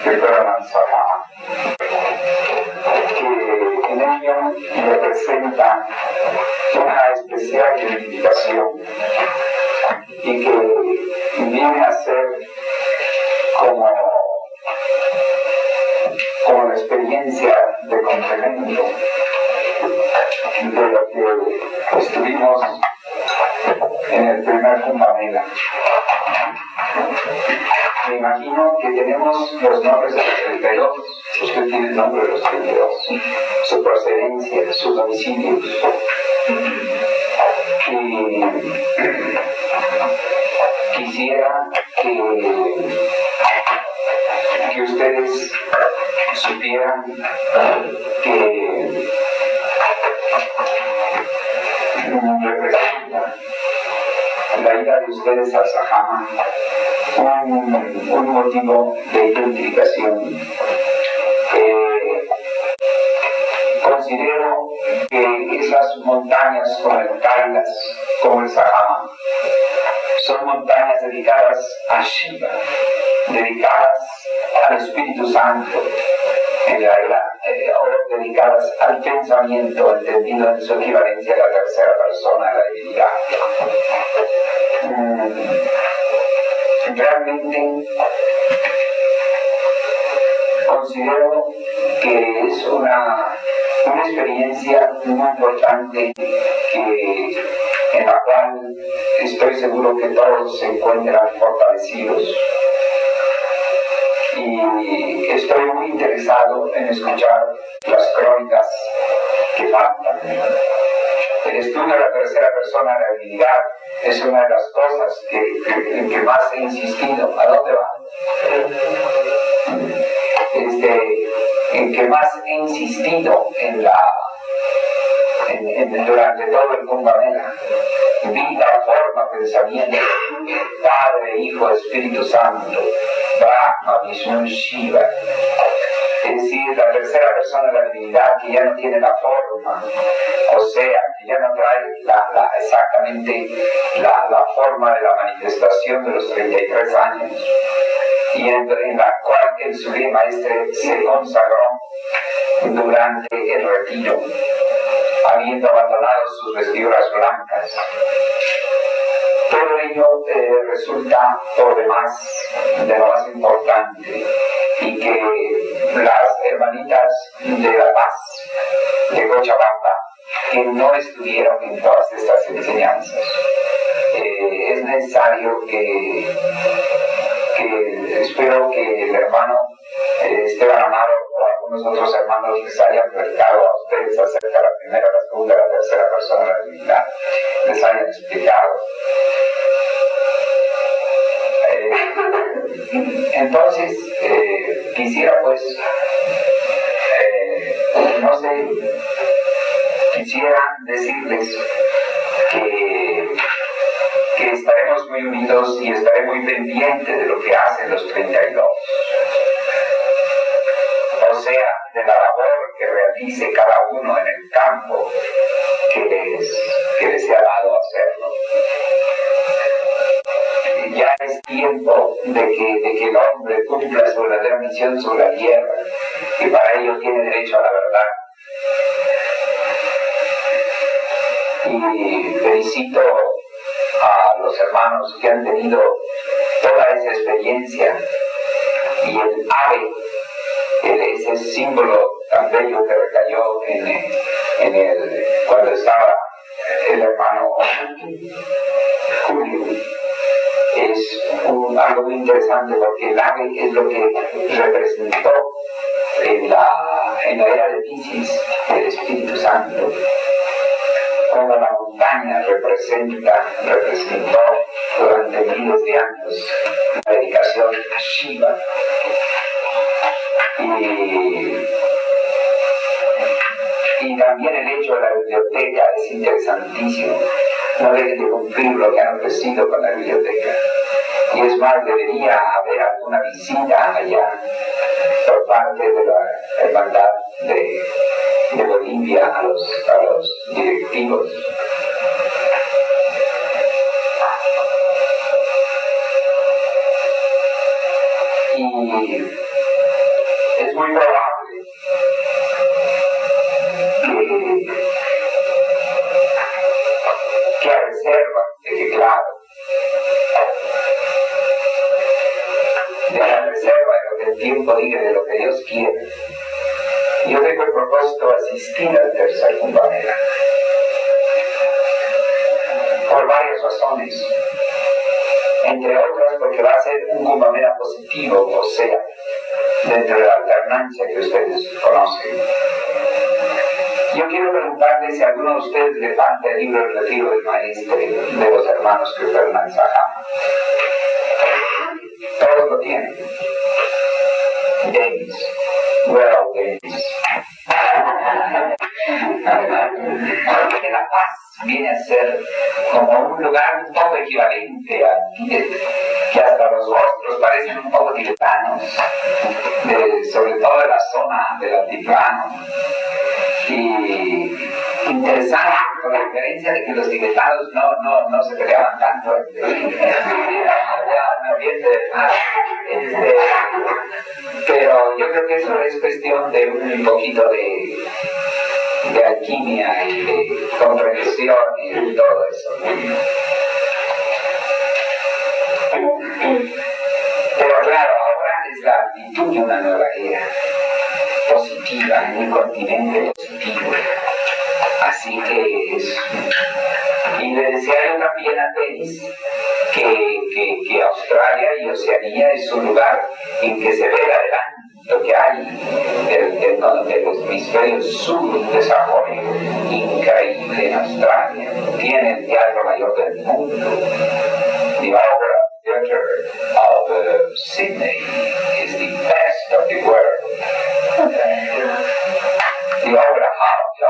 que fueron al Sahama, que en ello representa una especial identificación y que viene a ser como la experiencia de complemento de lo que estuvimos en el primer Kumbh Mela. Me imagino que tenemos los nombres de los 32, usted tiene el nombre de los 32, su procedencia, sus domicilios. Y quisiera que ustedes supieran que representa la ida de ustedes al Sahama un motivo de identificación. Considero que esas montañas conectadas como el Sahama son montañas dedicadas a Shiva, dedicadas al Espíritu Santo, o dedicadas al pensamiento entendido en su equivalencia a la tercera persona de la divinidad. Realmente considero que es una experiencia muy importante en la cual estoy seguro que todos se encuentran fortalecidos. Y estoy muy interesado en escuchar las crónicas que faltan. El estudio de la tercera persona de la divinidad es una de las cosas en que más he insistido. ¿A dónde va? En que más he insistido durante todo el Kumbh Mela. Vida, forma, pensamiento, Padre, Hijo, Espíritu Santo, Brahma, Vishnu, Shiva. Es decir, la tercera persona de la divinidad que ya no tiene la forma, o sea, que ya no trae exactamente la forma de la manifestación de los 33 años, y en la cual el Sublime Maestre se consagró durante el retiro, habiendo abandonado sus vestiduras blancas. Todo ello resulta por demás de lo más importante, y que las hermanitas de La Paz, de Cochabamba, que no estuvieron en todas estas enseñanzas, es necesario que espero que el hermano Esteban Amaro o algunos otros hermanos les hayan platicado a ustedes acerca de la primera, la segunda, la tercera persona de la divinidad, les hayan explicado. Entonces, quisiera pues, no sé, quisiera decirles que estaremos muy unidos y estaré muy pendiente de lo que hacen los 32. O sea, de la labor que realice cada uno en el campo que les sea dado hacerlo. Ya es tiempo de que el hombre cumpla su verdadera misión sobre la tierra, y para ello tiene derecho a la verdad. Y felicito a los hermanos que han tenido toda esa experiencia, y el ave, ese símbolo tan bello que recayó cuando estaba el hermano Julio, es algo muy interesante, porque el ave es lo que representó en la era de Piscis el Espíritu Santo, como la montaña representó durante miles de años la dedicación a Shiva. Y también el hecho de la biblioteca es interesantísimo. No dejen de cumplir lo que han ofrecido con la biblioteca. Y es más, debería haber alguna visita allá por parte de la hermandad de Bolivia a los directivos. Y es muy probable que a reserva de que, claro, de la reserva de lo que el tiempo diga, de lo que Dios quiere, yo tengo el propósito de asistir al tercer Kumbamela por varias razones, entre otras porque va a ser un Kumbamela positivo, o sea, dentro de la alternancia que ustedes conocen. Yo quiero preguntarles si a alguno de ustedes le falta el libro del retiro del maestre de los hermanos que fueron al Sahama. Todos lo tienen. James. Well, James. Porque La Paz viene a ser como un lugar un poco equivalente al Tíbet, que hasta los rostros parecen un poco tibetanos, sobre todo de la zona del altiplano. Y interesante, con la diferencia de que los tibetanos no se peleaban tanto, un ambiente de paz. Pero yo creo que eso es cuestión de un poquito de alquimia y de comprensión y de todo eso. Pero claro, ahora es la actitud de una nueva era positiva, en un continente positivo. Así que es. Y le decía yo también a Denis que Australia y Oceanía es un lugar en que se ve el adelanto que hay del hemisferio sur, un desarrollo increíble en Australia. Tiene el teatro mayor del mundo. The Opera Theatre of Sydney is the best of the world. The Opera House, the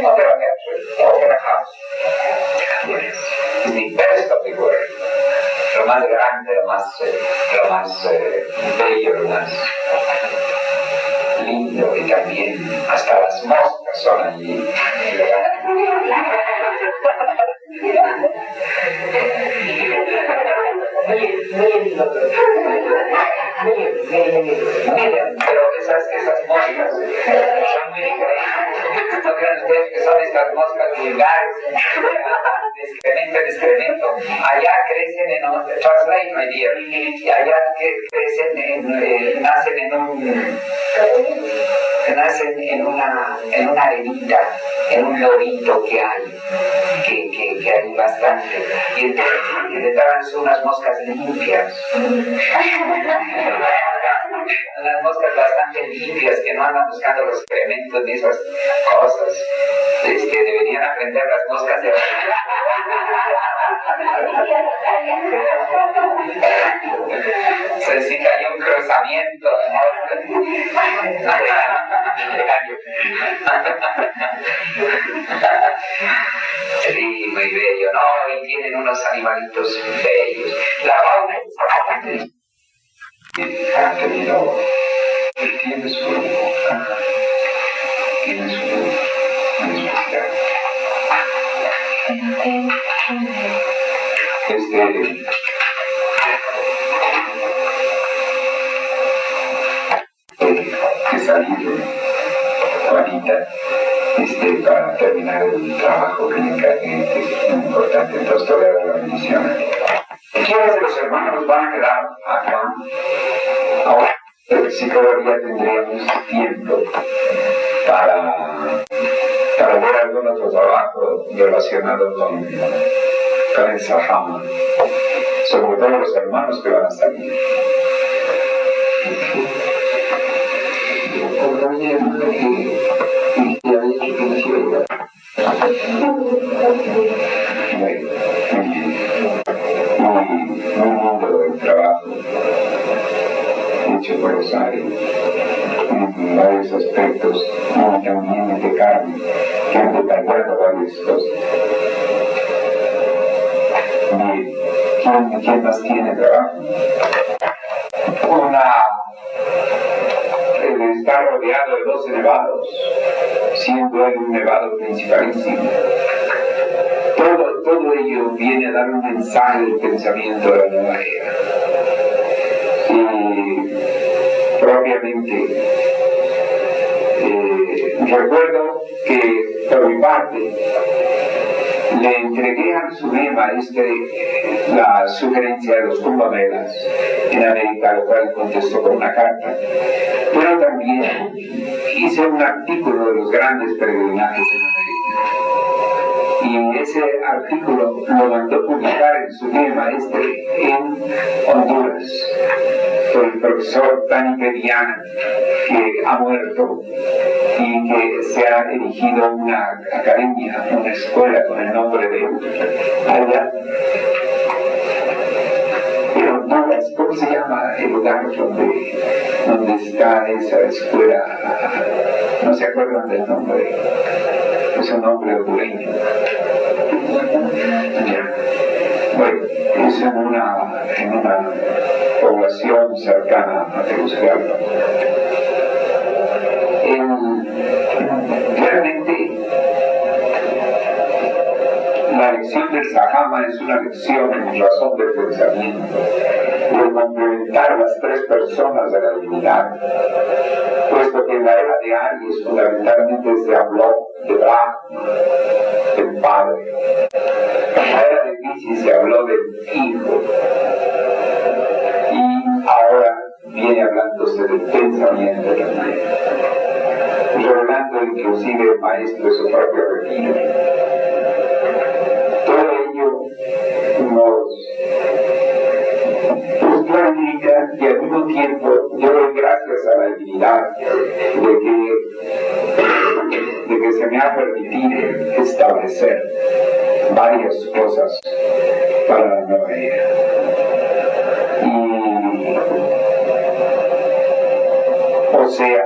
Opera Theatre, the Opera House, is the best of the world. Lo más grande, lo más bello, lo más lindo, y también hasta las moscas son allí. Pero esas moscas son muy diferentes. No crean ustedes que son estas moscas vulgares, de excremento. Allá crecen en un, translate my dear, y allá crecen nacen en una arenita, en un lobito que hay bastante, y entonces le daban unas moscas limpias, unas moscas bastante limpias que no andan buscando los excrementos ni esas cosas. Deberían aprender las moscas de si hay un cruzamiento de moscas. Sí, muy bello, ¿no? Y tienen unos animalitos bellos. La fauna ha tenido, tiene su necesidad. Que salir, Juanita, para terminar el trabajo que me encargué, que es muy importante. Entonces te voy a dar la bendición. ¿Quiénes de los hermanos van a quedar acá? Ahora, sí todavía tendríamos tiempo para ver algún otro trabajo relacionado con el Sahama, sobre todo los hermanos que van a salir. También que había dicho que no se iba a muy lindo el trabajo hecho por Rosario en varios aspectos, y también de Carmen, que han detallado varias cosas. Bien, ¿quién más tiene trabajo? Está rodeado de 12 nevados, siendo él un nevado principalísimo. Todo ello viene a dar un mensaje del pensamiento de la nueva era. Propiamente, recuerdo que por mi parte le entregué al Supremo Maestre la sugerencia de los Kumbh Melas en América, lo cual contestó con una carta, pero también hice un artículo de los grandes peregrinajes en América. Y ese artículo lo mandó publicar el Supremo Maestre en Honduras por el profesor Dani Pediana, que ha muerto y que se ha erigido una academia, una escuela con el nombre de él allá. En Honduras, ¿cómo se llama el lugar donde está esa escuela? No se acuerdan del nombre. Es un nombre hondureño. Bueno, es en una población cercana a Tegucigalpa. Realmente la lección del Sajama es una lección en razón del pensamiento, de complementar las tres personas de la divinidad, puesto que en la era de Aries fundamentalmente se habló de Brahma, del Padre. En la era de Piscis se habló del Hijo, y ahora viene hablándose del pensamiento también, revelando inclusive el maestro de su propio retiro. Todo ello nos clarifica y al mismo tiempo yo doy gracias a la divinidad de que se me ha permitido establecer varias cosas para la nueva era. O sea,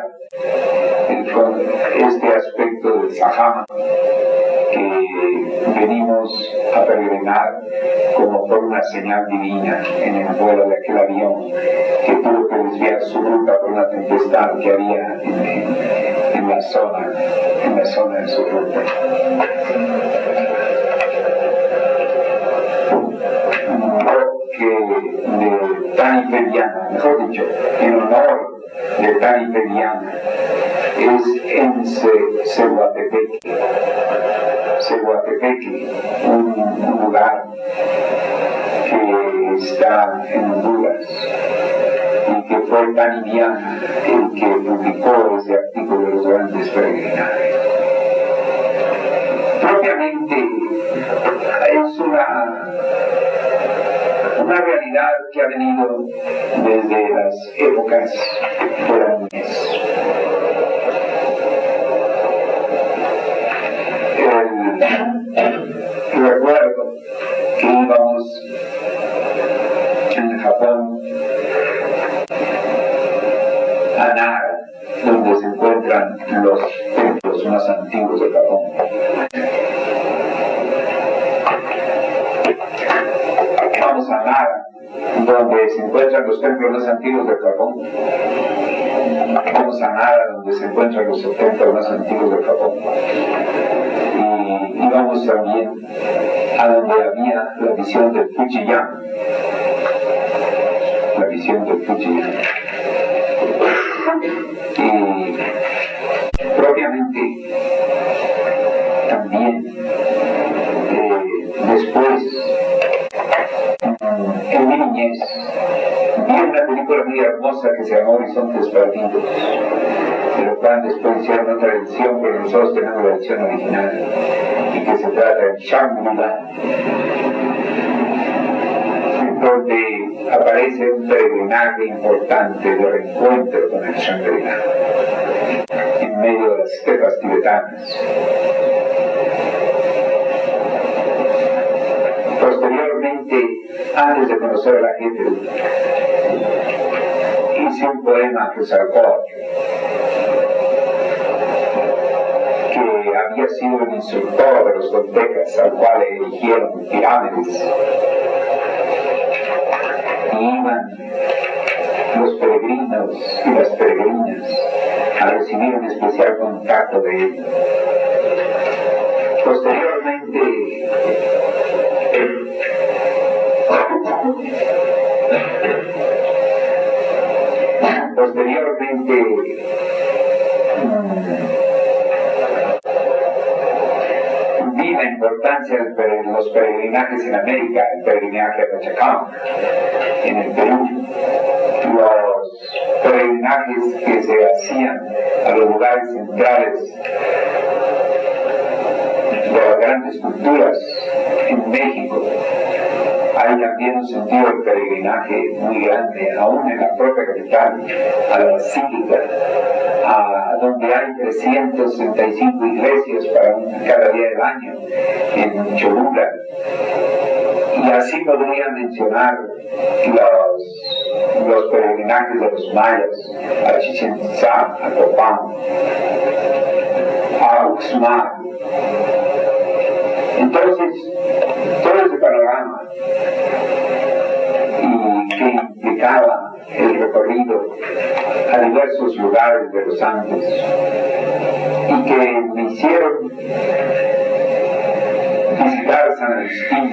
con este aspecto del Sajama que venimos a peregrinar como por una señal divina en el vuelo de aquel avión que tuvo que desviar su ruta por una tempestad que había en la zona de su ruta. De Dani Pediana, mejor dicho, en honor de Dani Pediana, es en Cehuatepeque, un lugar que está en Honduras y que fue Dani Viana el que publicó ese artículo de los grandes peregrinajes. Propiamente es una realidad que ha venido desde las épocas de la niñez. Recuerdo que íbamos en Japón a Nara, donde se encuentran los templos más antiguos de Japón. Vamos a Nara, donde se encuentran los templos más antiguos de Japón. Vamos a Nara, donde se encuentran los templos más antiguos de Japón. Y íbamos también a donde había la visión del Fujiyama. La visión del Fujiyama. Y propiamente también después en mi niñez vi una película muy hermosa que se llama Horizontes Perdidos, de lo cual después hicieron otra edición, pero nosotros tenemos la edición original, y que se trata de Shangri-La, donde aparece un peregrinaje importante de reencuentro con el Shangri-La en medio de las estepas tibetanas. Posteriormente, antes de conocer a la gente, hice un poema que sacó, que había sido el instructor de los toltecas, al cual erigieron pirámides. Y iban los peregrinos y las peregrinas a recibir un especial contacto de él. Posteriormente, posteriormente vi la importancia de los peregrinajes en América, el peregrinaje a Pachacamac, en el Perú, los peregrinajes que se hacían a los lugares centrales de las grandes culturas en México. Hay también un sentido de peregrinaje muy grande, aún en la propia capital, a la Basílica, donde hay 365 iglesias para cada día del año, en Cholula. Y así podría mencionar los peregrinajes de los mayas, a Chichén Itzá, a Copán, a Uxmal. Entonces, todo ese panorama y que implicaba el recorrido a diversos lugares de los Andes y que me hicieron visitar San Agustín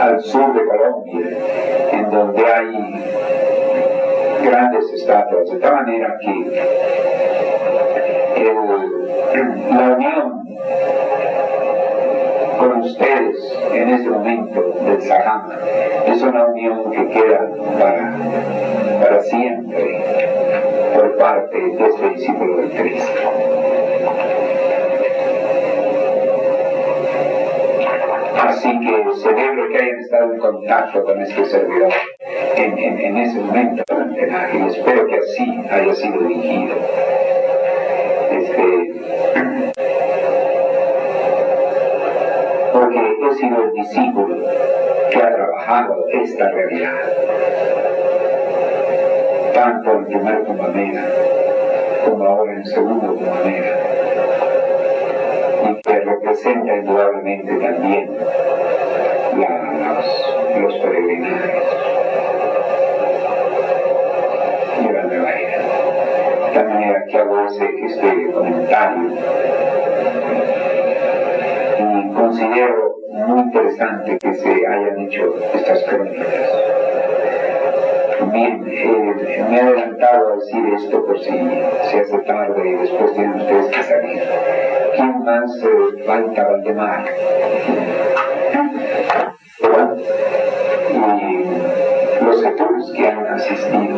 al sur de Colombia, en donde hay grandes estatuas, de tal manera que la unión con ustedes en este momento del Sajama es una unión que queda para siempre por parte de este discípulo del Cristo. Así que celebro que hayan estado en contacto con este servidor en ese momento del homenaje, y espero que así haya sido dirigido. Porque he sido el discípulo que ha trabajado esta realidad, tanto en primer Cumbamela como ahora en segundo Cumbamela, y que representa indudablemente también los peregrinajes de la nueva era. De tal manera que hago este comentario. Considero muy interesante que se hayan hecho estas crónicas. Bien, me he adelantado a decir esto por si se hace tarde y después tienen ustedes que salir. ¿Quién más falta? Valdemar. Y los sectores que han asistido.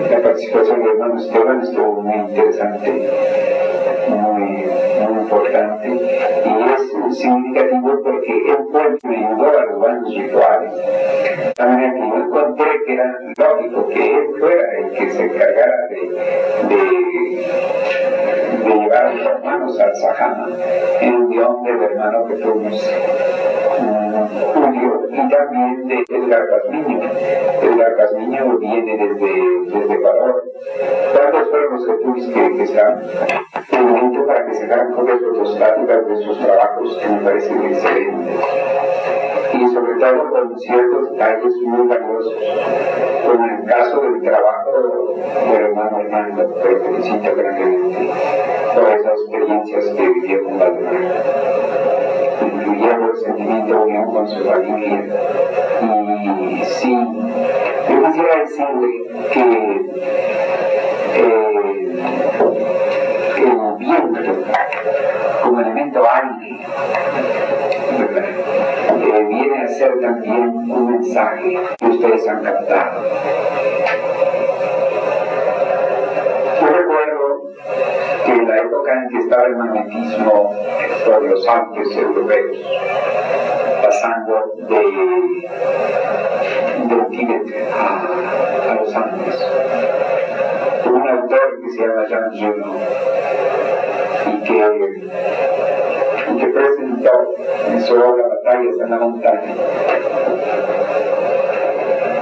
La participación del hermano Esteban estuvo muy interesante, muy importante, y es significativo porque él fue el que me ayudó a los baños rituales. De manera que yo encontré que era lógico que él fuera el que se encargara de llevar a los hermanos al Sajama, en unión del hermano que fuimos Julio, y también de Edgar Casmiño. Edgar Casmiño viene desde Ecuador. ¿Cuántos fueron los sectores que están en el momento para que se hagan copias fotostáticas de sus trabajos, que me parecen excelentes? Y sobre todo con ciertos detalles muy valiosos, como en el caso del trabajo del hermano Hernando, que lo felicito grandemente por esas experiencias que vivió con Valdemar, incluyendo el sentimiento de unión con su familia. Y sí, yo quisiera decirle que el viento como elemento aire, viene a ser también un mensaje que ustedes han captado. Yo recuerdo que en la época en que estaba el magnetismo por los Alpes europeos, pasando del Tíbet a los Andes, un autor que se llama Jean Genot y que presentó en su obra Batallas en la montaña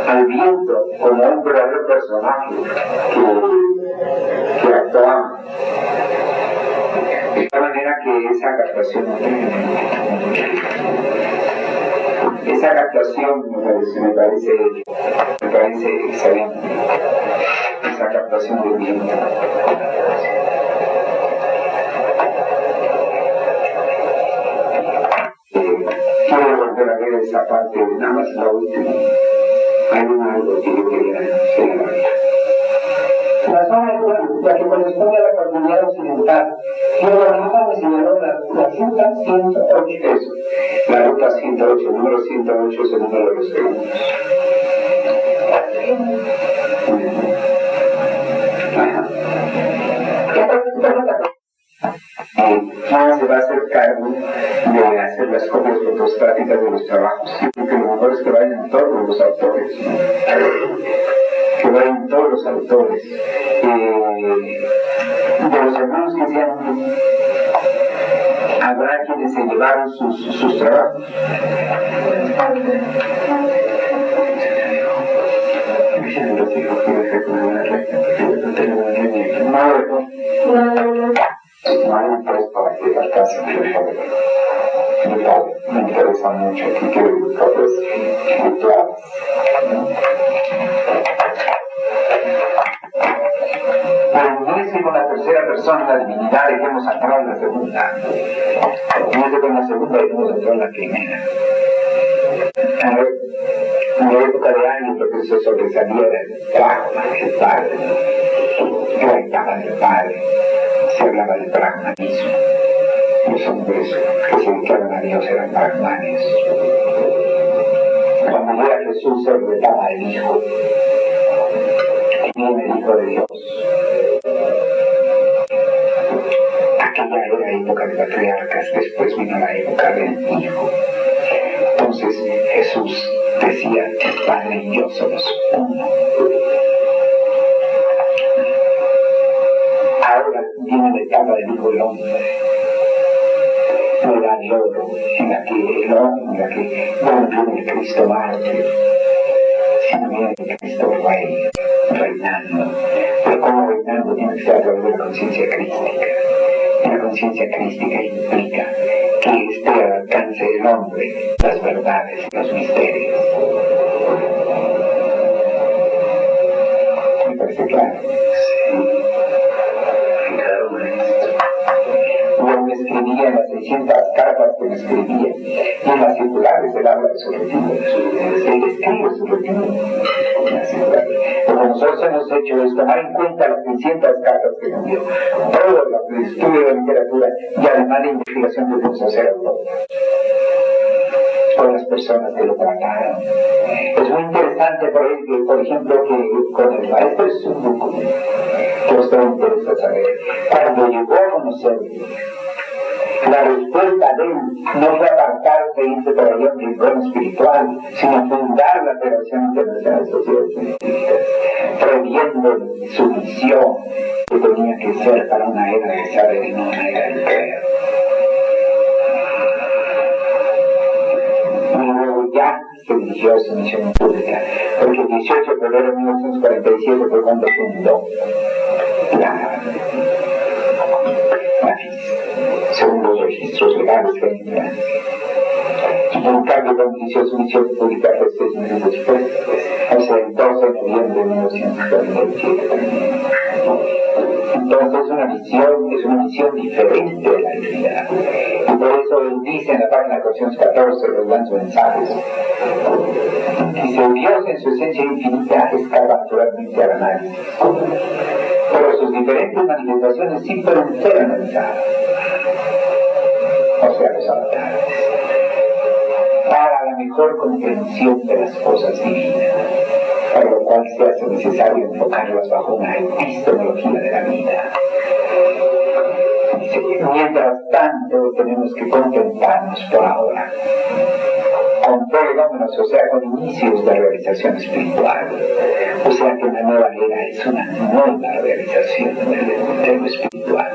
al viento como un verdadero personaje que actuaba, de tal manera que esa captación me parece excelente, esa captación del viento. Quiero volver a ver esa parte, nada más la última. hay algo que yo quería señalar. La zona es la que corresponde a la cordillera occidental. Y el gobernador me señaló la ruta 108. Eso, la ruta 108, el número 108 es el número de los segundos. ¿Quién se va a hacer cargo de hacer las copias fotostáticas de los trabajos? Porque lo mejor es que vayan todos los autores, ¿no? Que vayan todos los autores. De los hermanos que sean, habrá quienes se llevaron sus trabajos. No hay un puesto para que alcance mi padre. Me interesa mucho que quede copias virtuales. Pero no es que con la tercera persona la divinidad dejemos entrar en la segunda. No es que con la segunda dejemos entrar en la primera. En la época de años lo que se sobresalía era el Brahma, el Padre. La etapa del Padre. Se hablaba del brahmanismo. Los hombres que se dedicaban a Dios eran brahmanes. Cuando llega Jesús se retaba al Hijo. Y viene el Hijo de Dios. Aquella era época de patriarcas, después vino la época del Hijo. Entonces Jesús decía, el Padre y yo somos uno. Ahora viene la etapa del Hijo del Hombre, la edad de oro, en la que el hombre, no viene el Cristo mártir, sino viene el Cristo Rey, reinando. Pero como reinando tiene que ser a través de la conciencia crística. Y la conciencia crística implica que esté al alcance del hombre las verdades y los misterios. ¿Me parece claro? Sí. Yo me escribía en las 600 cartas que me escribía, y en las circulares él habla de su retiro. Él escribe su retiro en las circulares. Pero nosotros hemos hecho es tomar en cuenta las 600 cartas que me envió, todo el estudio de literatura y además de investigación que debemos hacer con las personas que lo trataron. Es muy interesante, por ejemplo, que con el maestro Sunduku, que a usted le interesa saber, cuando llegó a conocerlo, la respuesta de él no fue apartarse e irse por allá a un rincón espiritual, sino fundar la Federación Internacional de Sociedades Científicas, previendo su misión que tenía que ser para una era del saber y no una era del creer. Ya se dirigió a su misión pública, porque el 18 de febrero de 1947 fue cuando fundó la FIS, según los registros legales que hay en Francia. Y en cambio, cuando inició su misión pública fue 6 meses después, o sea, el 12 de noviembre de 1947 también. Entonces es una misión diferente de la divinidad. Y por eso él dice en la página 414, los grandes mensajes, dice, Dios en su esencia infinita escapa naturalmente al análisis, pero sus diferentes manifestaciones sí pueden ser analizadas, o sea, los avatares, para la mejor comprensión de las cosas divinas, para lo cual se hace necesario enfocarlas bajo una epistemología de la vida. Dice, mientras tanto tenemos que contentarnos por ahora con prolegómenos, o sea, con inicios de realización espiritual. O sea que la nueva era es una nueva realización de lo espiritual.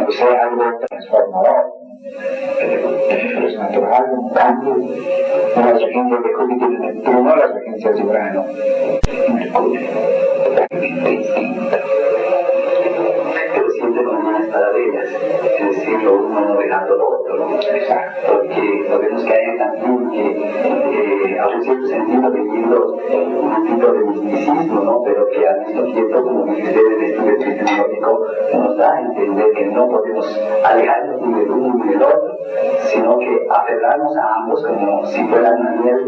O sea, algo transformador. Pero es natural, un cambio. Las regencias de Júpiter y Neptuno, las regencias de Urano y Mercurio, totalmente distinto. Pero siempre con unas paralelas, es decir, lo uno no dejando lo otro. ¿no? Porque podemos caer también que a un cierto sentido viviendo un tipo de misticismo, ¿no? Pero que al mismo tiempo, como dice el estudio epistemológico, nos da a entender que no podemos alejarnos ni del uno ni del otro, sino que aferrarnos a ambos como si fueran una línea de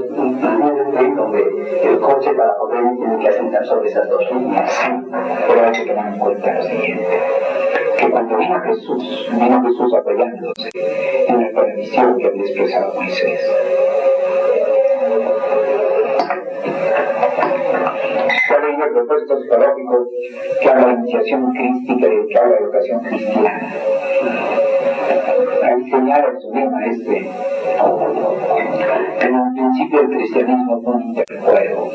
tren donde el coche para poder tiene que asentar sobre esas dos líneas. Sí, pero hay que tomar en cuenta lo siguiente, que cuando vino Jesús apoyándose en la previsión que había expresado Moisés. Se ha leído el propuesto psicológico que habla de iniciación crística y que habla de educación cristiana. Ahí señala en su lema que en el principio el cristianismo fue un interjuego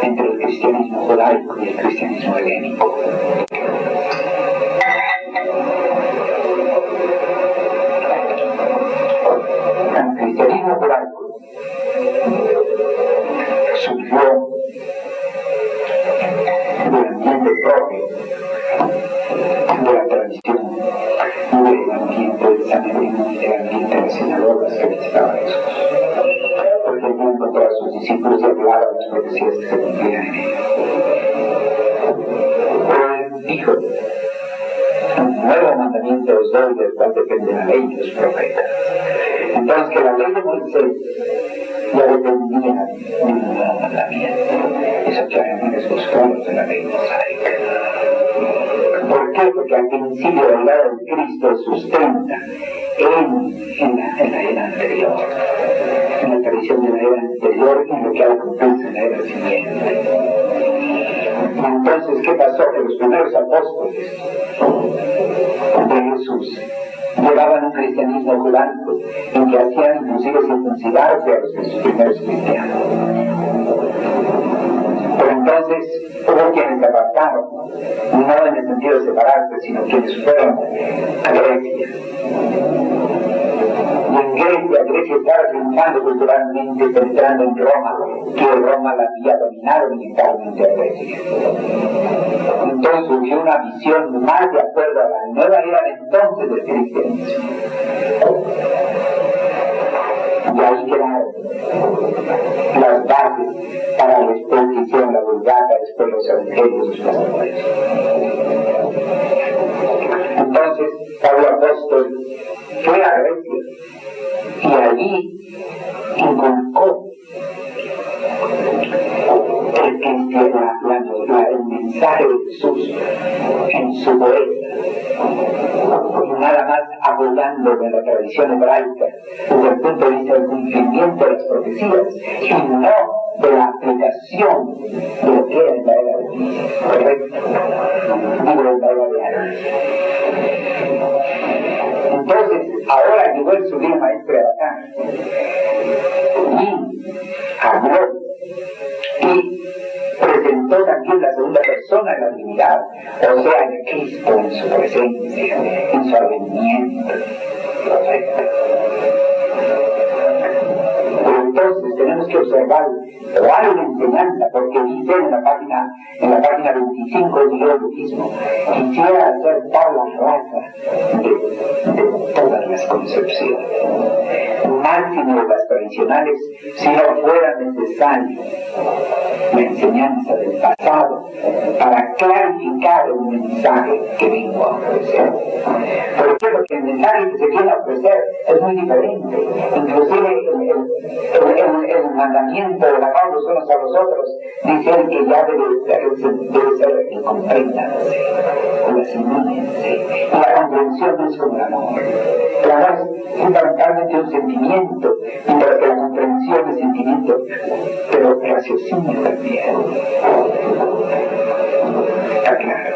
entre el cristianismo judaico y el cristianismo helénico. El cristianismo judaico surgió del ambiente propio de la tradición, del ambiente del Sanedrín y del ambiente de las sinagogas que visitaba Jesús. Porque él encontró a sus discípulos y hablaba de las profecías que se cumplían en ellos. Pero él dijo: un nuevo mandamiento os doy, del cual depende la ley y los profetas. Entonces, que la ley de Moisés ya dependía de un nuevo mandamiento. Eso claramente es los foros de la ley mosaica. ¿Por qué? Porque al principio la idea del Cristo sustenta en la era anterior, en la tradición de la era anterior, en lo que ha de cumplirse en la era siguiente. Y entonces, ¿qué pasó? Que los primeros apóstoles de Jesús llevaban un cristianismo judaico en que hacían inclusive circuncidarse a los primeros cristianos. Pero entonces hubo quienes se apartaron, no en el sentido de separarse, sino quienes fueron a Grecia. Y en Grecia estaba triunfando culturalmente, penetrando en Roma, que Roma la había dominado militarmente a Grecia. Entonces surgió una visión más de acuerdo a la nueva era de entonces del cristianismo. Y ahí quedaron las bases para la exposición, la Vulgata, después los evangelios, los pastores. Entonces, Pablo Apóstol fue a Grecia y allí inculcó el mensaje de Jesús en su poesía, nada más apoyando de la tradición hebraica desde el punto de vista del cumplimiento de las profecías y no de la aplicación de lo que era en la era de Cristo, ¿correcto? Digo, en la era de Ana. Entonces, ahora llegó el sublime maestro de acá y habló y presentó también la segunda persona de la divinidad, o sea, de Cristo en su presencia, en su advenimiento. Perfecto. Pero entonces tenemos que observar cuál es la enseñanza, porque dice en la página 25 del libro del mismo: quisiera hacer tal la raza de todas las concepciones, máximo de las tradicionales, si no fuera necesario la enseñanza del pasado para clarificar el mensaje que vengo a ofrecer. ¿Por qué? Porque el mensaje que se viene a ofrecer es muy diferente. Inclusive el mandamiento del amor los unos a los otros dice que ya debe ser el compréndanse, el asimílense. Y la comprensión no es como el amor. El amor es fundamentalmente un sentimiento, mientras que la comprensión es sentimiento, pero raciocinio también. Está claro.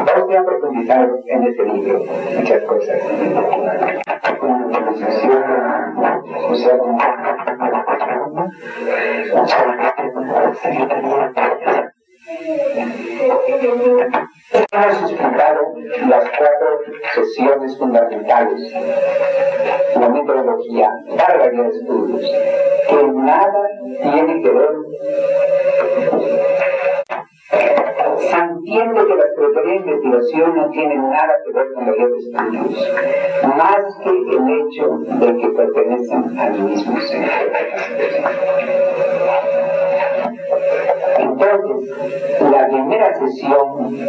Vamos a profundizar en este libro muchas cosas. Una organización, o sea, como hemos explicado las 4 sesiones fundamentales de la metodología para la guía de estudios, que nada tiene que ver se entiende que la Secretaría de Investigación no tiene nada que ver con la guía de estudios, más que el hecho de que pertenecen al mismo centro. Entonces, la primera sesión de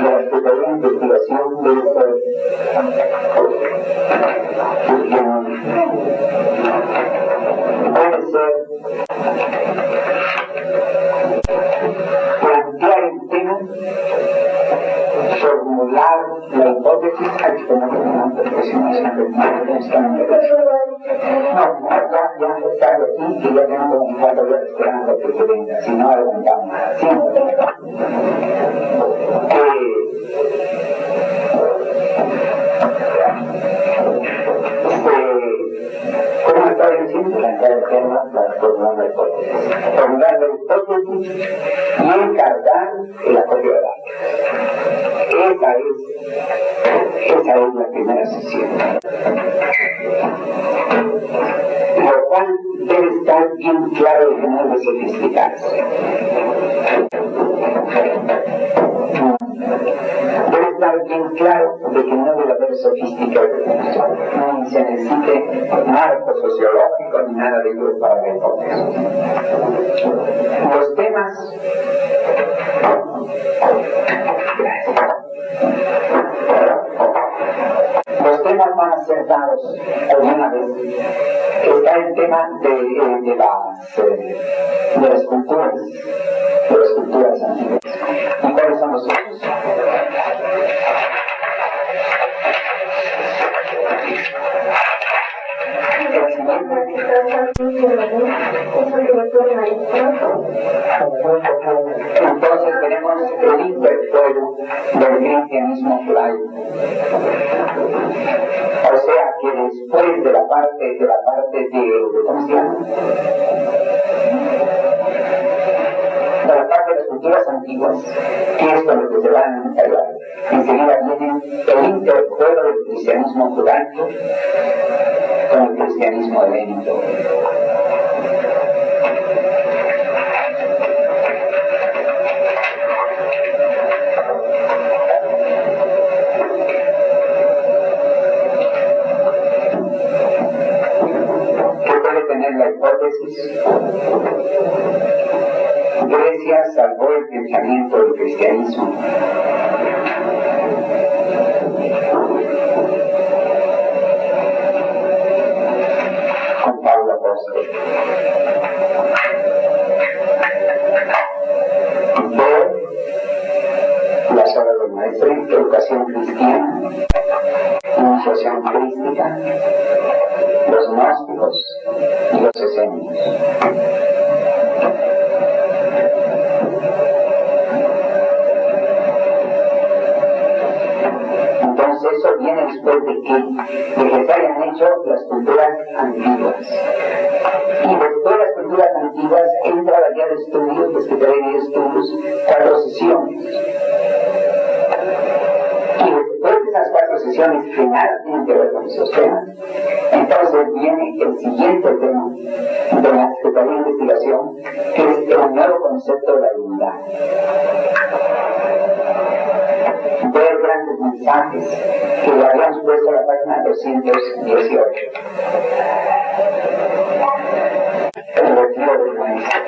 la Secretaría de Investigación debe ser plantear el tema, formular la hipótesis, hay que poner una profesión siempre no, ya está aquí, que ya tenemos un cuarto de esperanza que venga, si no aguantamos nada, ¿sí? ¿Cómo está diciendo? Plantear el tema para formular la hipótesis. Formular la hipótesis y encargar el acopio de datos. Esa es la primera sesión. Lo cual debe estar bien claro y no debe sofisticarse. Debe estar bien claro de que no debe haber sofisticación, ni se necesite marco sociológico ni nada de ello para la hipótesis. Los temas van a ser dados alguna vez. Está el tema de las culturas antiguas. ¿Y cuáles son los otros? Entonces tenemos el interpueblo del cristianismo judaico. O sea que después de la parte de ¿cómo se llama? De la parte de las culturas antiguas, que es con lo que se van a encargar. Enseguida viene el interpueblo del cristianismo judaico con el cristianismo helénico. ¿Qué puede tener la hipótesis? Grecia salvó el pensamiento del cristianismo. Con Pablo Apóstol. B. Las obras del maestro, educación cristiana, iniciación crística, los gnósticos y los esenios. Entonces eso viene después de que se hayan hecho las culturas antiguas. Y después de las culturas antiguas entra la guía de estudios, la Secretaría de Estudios, 4 sesiones. Y después de esas 4 sesiones que nada tienen que ver con esos temas, entonces viene el siguiente tema de la Secretaría de Investigación, que es el nuevo concepto de la divinidad. Ver grandes mensajes que le habíamos puesto a la página 218. El retiro del maestro.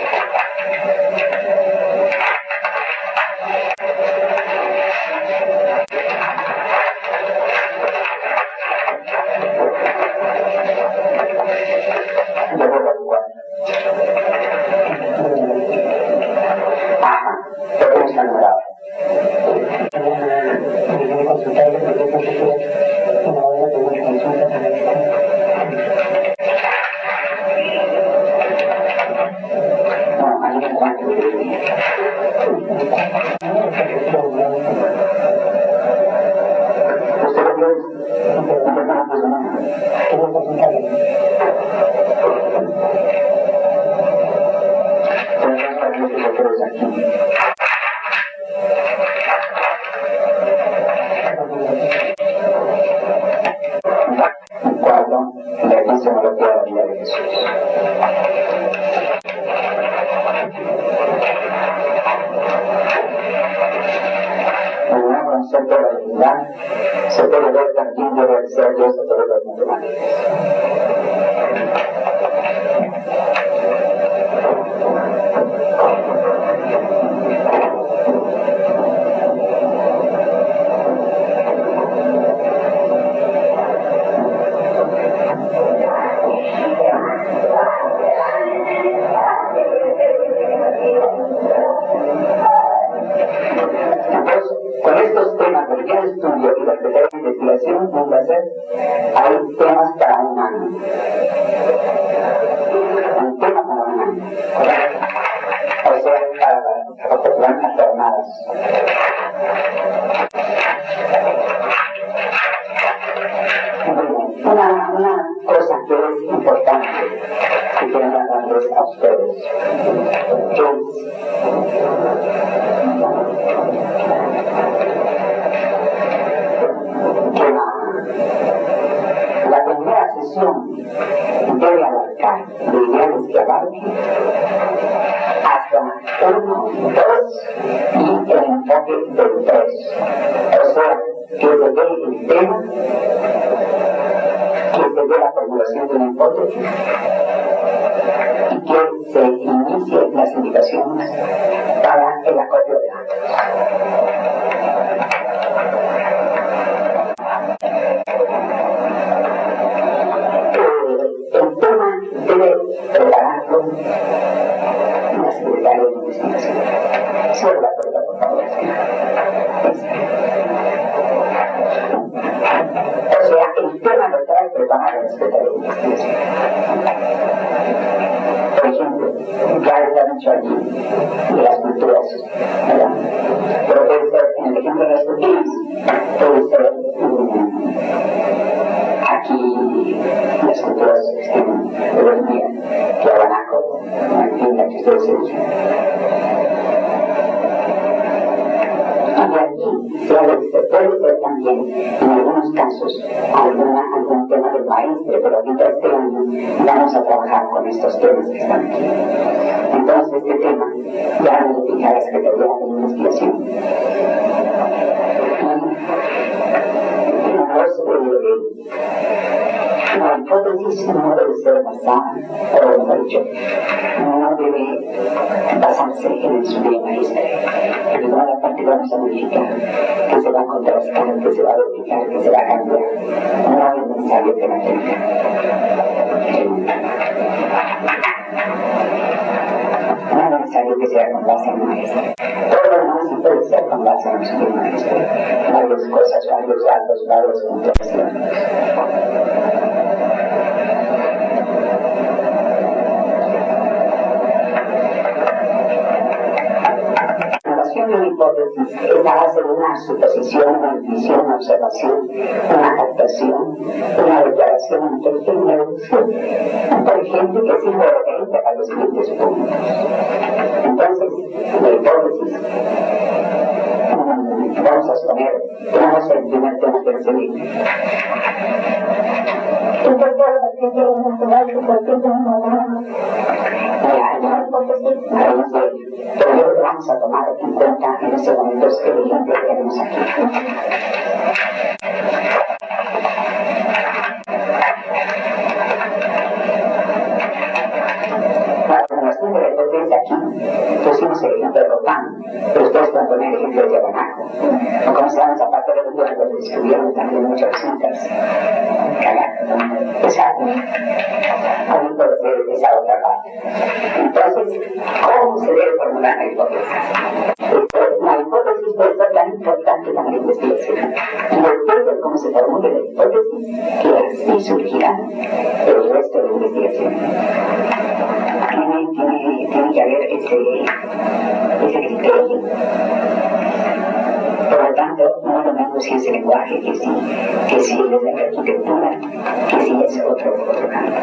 quién debe ser Dios a todas las matemáticas. Con estos temas del gran estudio y la secretaria de investigación vamos a hacer, hay temas para un año. Un tema para un año. O sea, para plantas formadas. Una cosa que es importante que quiero darles a ustedes es la primera sesión debe abarcar de ideales que abarquen hasta 1, 2 y el enfoque del 3. O sea, que se dé el tema, que se dé la formulación de una hipótesis y que se inicie las indicaciones para el acopio de datos. El tema debe prepararlo una secretaria de investigación. Sobre la puerta, por favor. O sea, el tema lo trae preparado la secretaria de investigación. Por ejemplo, ya está dicho allí de las culturas, ¿verdad? Pero puede ser, en el ejemplo de las culturas, puede ser aquí las culturas de los días, que Abanaco, en fin, la que ustedes se dicen. Y de aquí se puede ser también, en algunos casos, algún tema del maestre, pero ahorita este año vamos a trabajar con estos temas que están aquí. Entonces, este tema ya lo explica la Secretaría de Investigación. La hipótesis no debe ser basada, o mejor dicho, no debe basarse en el sublime maestre. En toda parte vamos a modificar, que se va a contrastar, que se va a verificar, que se va a cambiar. No es necesario que la tenga. No es necesario que sea con base en maestre. Todo lo demás sí puede ser con base en el sublime maestre. Varias cosas, varios datos, varias puntuaciones. De una hipótesis es la base de una suposición, una intuición, una observación, una captación, una declaración inteligente, una deducción inteligente que es incoherente a los siguientes puntos. Entonces, la hipótesis, vamos a suponer, tenemos el primer tema que recibir. Pero vamos a tomar en cuenta en ese momento el ejemplo que tenemos aquí. La formulación de la hipótesis aquí pusimos el ejemplo de Copán, pero ustedes pueden poner el ejemplo de Abanaco. O como se llama Zapata de los Duendes, donde descubrieron también muchas cintas. Ahí puede ser esa otra parte. Entonces, ¿cómo se debe formular la hipótesis? La hipótesis puede ser tan importante como la investigación. Y depende de cómo se formule la hipótesis, que así surgirá el resto de la investigación. Tiene que haber ese criterio. Por lo tanto, no lo mismo si es el lenguaje, que si es la arquitectura, que si es otro campo.